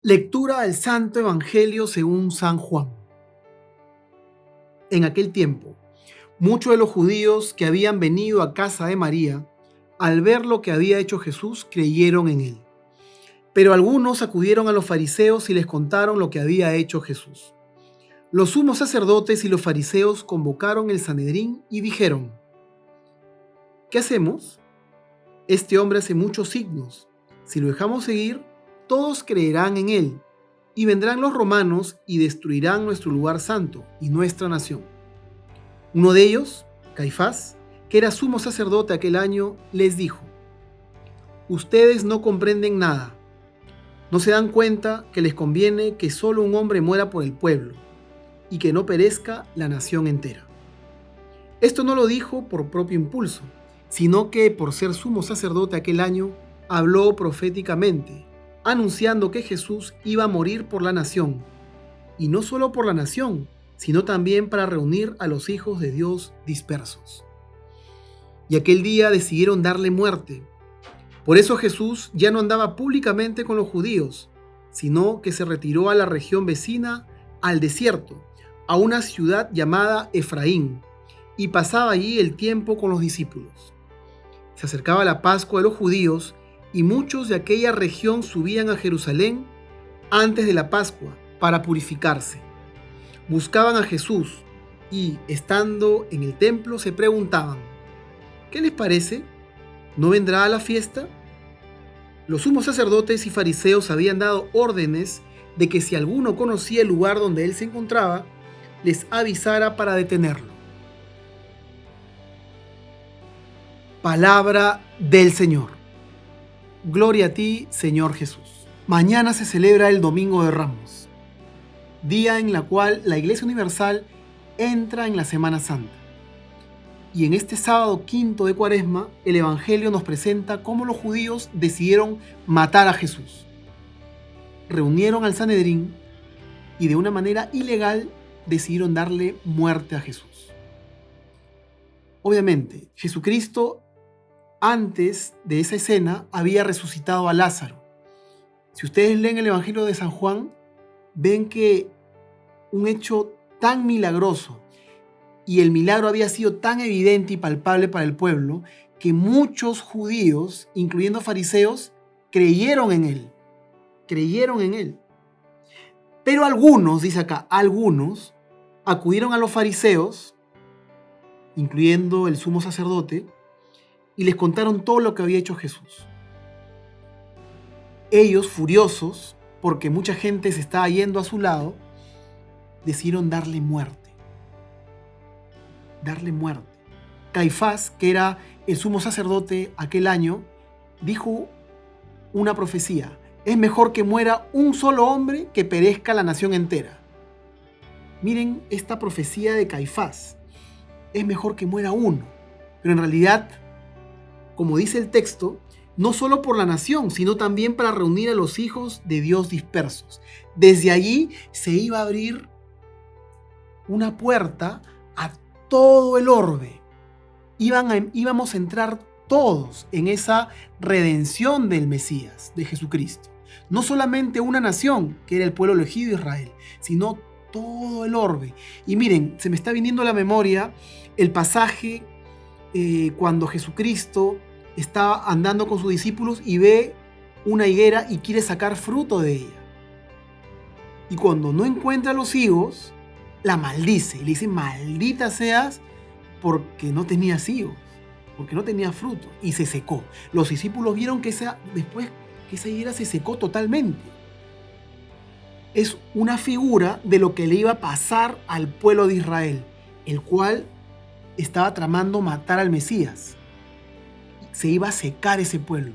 Lectura del Santo Evangelio según San Juan. En aquel tiempo, muchos de los judíos que habían venido a casa de María, al ver lo que había hecho Jesús, creyeron en él. Pero algunos acudieron a los fariseos y les contaron lo que había hecho Jesús. Los sumos sacerdotes y los fariseos convocaron el Sanedrín y dijeron: ¿qué hacemos? Este hombre hace muchos signos. Si lo dejamos seguir, todos creerán en él, y vendrán los romanos y destruirán nuestro lugar santo y nuestra nación. Uno de ellos, Caifás, que era sumo sacerdote aquel año, les dijo: ustedes no comprenden nada. ¿No se dan cuenta que les conviene que solo un hombre muera por el pueblo y que no perezca la nación entera? Esto no lo dijo por propio impulso, sino que por ser sumo sacerdote aquel año, habló proféticamente, anunciando que Jesús iba a morir por la nación, y no solo por la nación, sino también para reunir a los hijos de Dios dispersos. Y aquel día decidieron darle muerte. Por eso Jesús ya no andaba públicamente con los judíos, sino que se retiró a la región vecina, al desierto, a una ciudad llamada Efraín, y pasaba allí el tiempo con los discípulos. Se acercaba la Pascua de los judíos, y muchos de aquella región subían a Jerusalén antes de la Pascua para purificarse. Buscaban a Jesús y, estando en el templo, se preguntaban: ¿qué les parece? ¿No vendrá a la fiesta? Los sumos sacerdotes y fariseos habían dado órdenes de que si alguno conocía el lugar donde él se encontraba, les avisara para detenerlo. Palabra del Señor. Gloria a ti, Señor Jesús. Mañana se celebra el Domingo de Ramos, día en la cual la Iglesia Universal entra en la Semana Santa. Y en este sábado quinto de Cuaresma, el Evangelio nos presenta cómo los judíos decidieron matar a Jesús. Reunieron al Sanedrín y de una manera ilegal decidieron darle muerte a Jesús. Obviamente, Jesucristo, antes de esa escena, había resucitado a Lázaro. Si ustedes leen el Evangelio de San Juan, ven que un hecho tan milagroso, y el milagro había sido tan evidente y palpable para el pueblo, que muchos judíos, incluyendo fariseos, creyeron en él. Creyeron en él. Pero algunos, dice acá, algunos acudieron a los fariseos, incluyendo el sumo sacerdote, y les contaron todo lo que había hecho Jesús. Ellos, furiosos, porque mucha gente se estaba yendo a su lado, decidieron darle muerte. Darle muerte. Caifás, que era el sumo sacerdote aquel año, dijo una profecía: es mejor que muera un solo hombre que perezca la nación entera. Miren esta profecía de Caifás: es mejor que muera uno. Pero en realidad, como dice el texto, no solo por la nación, sino también para reunir a los hijos de Dios dispersos. Desde allí se iba a abrir una puerta a todo el orbe. Íbamos a entrar todos en esa redención del Mesías, de Jesucristo. No solamente una nación, que era el pueblo elegido de Israel, sino todo el orbe. Y miren, se me está viniendo a la memoria el pasaje cuando Jesucristo está andando con sus discípulos y ve una higuera y quiere sacar fruto de ella. Y cuando no encuentra los higos, la maldice. Y le dice: maldita seas, porque no tenías higos, porque no tenía fruto. Y se secó. Los discípulos vieron que después que esa higuera se secó totalmente. Es una figura de lo que le iba a pasar al pueblo de Israel, el cual estaba tramando matar al Mesías. Se iba a secar ese pueblo.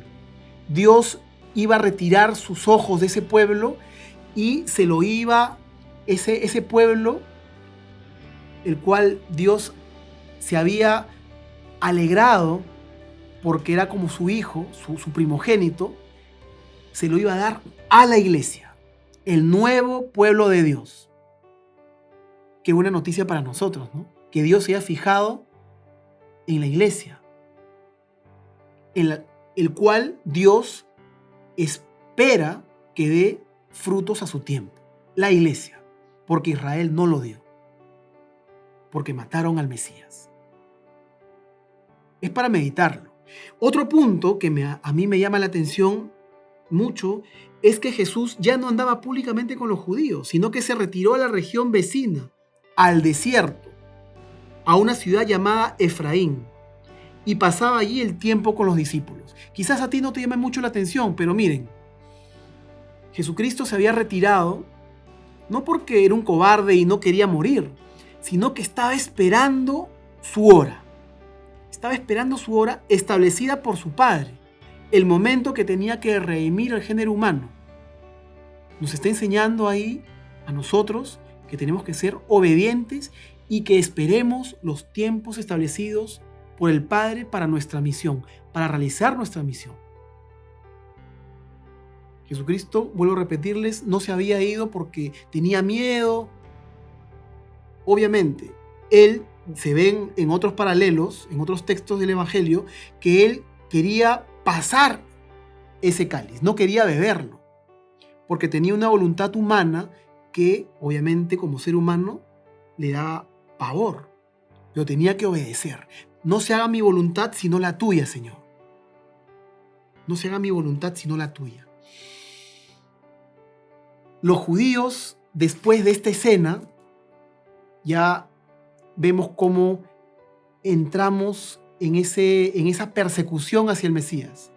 Dios iba a retirar sus ojos de ese pueblo y se lo iba, ese pueblo, el cual Dios se había alegrado porque era como su hijo, su primogénito, se lo iba a dar a la iglesia, el nuevo pueblo de Dios. Qué buena noticia para nosotros, ¿no? Que Dios se haya fijado en la iglesia, en el cual Dios espera que dé frutos a su tiempo. La iglesia, porque Israel no lo dio, porque mataron al Mesías. Es para meditarlo. Otro punto que a mí me llama la atención mucho es que Jesús ya no andaba públicamente con los judíos, sino que se retiró a la región vecina, al desierto, a una ciudad llamada Efraín, y pasaba allí el tiempo con los discípulos. Quizás a ti no te llame mucho la atención, pero miren, Jesucristo se había retirado no porque era un cobarde y no quería morir, sino que estaba esperando su hora. Estaba esperando su hora establecida por su Padre, el momento que tenía que redimir al género humano. Nos está enseñando ahí a nosotros que tenemos que ser obedientes y que esperemos los tiempos establecidos por el Padre para nuestra misión, para realizar nuestra misión. Jesucristo, vuelvo a repetirles, no se había ido porque tenía miedo. Obviamente, Él se ven en otros paralelos, en otros textos del Evangelio, que Él quería pasar ese cáliz, no quería beberlo, porque tenía una voluntad humana que, obviamente, como ser humano, le daba pavor, pero tenía que obedecer. No se haga mi voluntad sino la tuya, Señor. No se haga mi voluntad sino la tuya. Los judíos, después de esta escena, ya vemos cómo entramos en esa persecución hacia el Mesías.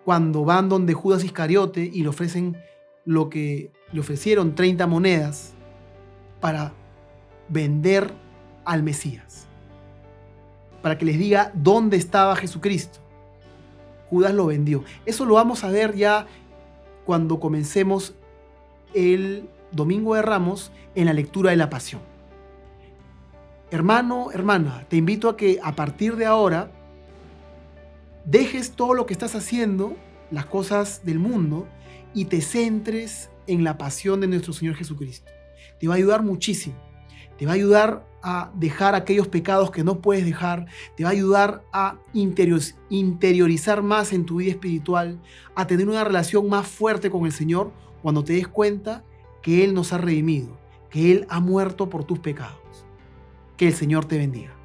Cuando van donde Judas Iscariote y le ofrecen lo que le ofrecieron, 30 monedas, para vender al Mesías, para que les diga dónde estaba Jesucristo. Judas lo vendió. Eso lo vamos a ver ya cuando comencemos el Domingo de Ramos en la lectura de la Pasión. Hermano, hermana, te invito a que a partir de ahora dejes todo lo que estás haciendo, las cosas del mundo, y te centres en la pasión de nuestro Señor Jesucristo. Te va a ayudar muchísimo. Te va a ayudar a dejar aquellos pecados que no puedes dejar. Te va a ayudar a interiorizar más en tu vida espiritual, a tener una relación más fuerte con el Señor cuando te des cuenta que Él nos ha redimido, que Él ha muerto por tus pecados. Que el Señor te bendiga.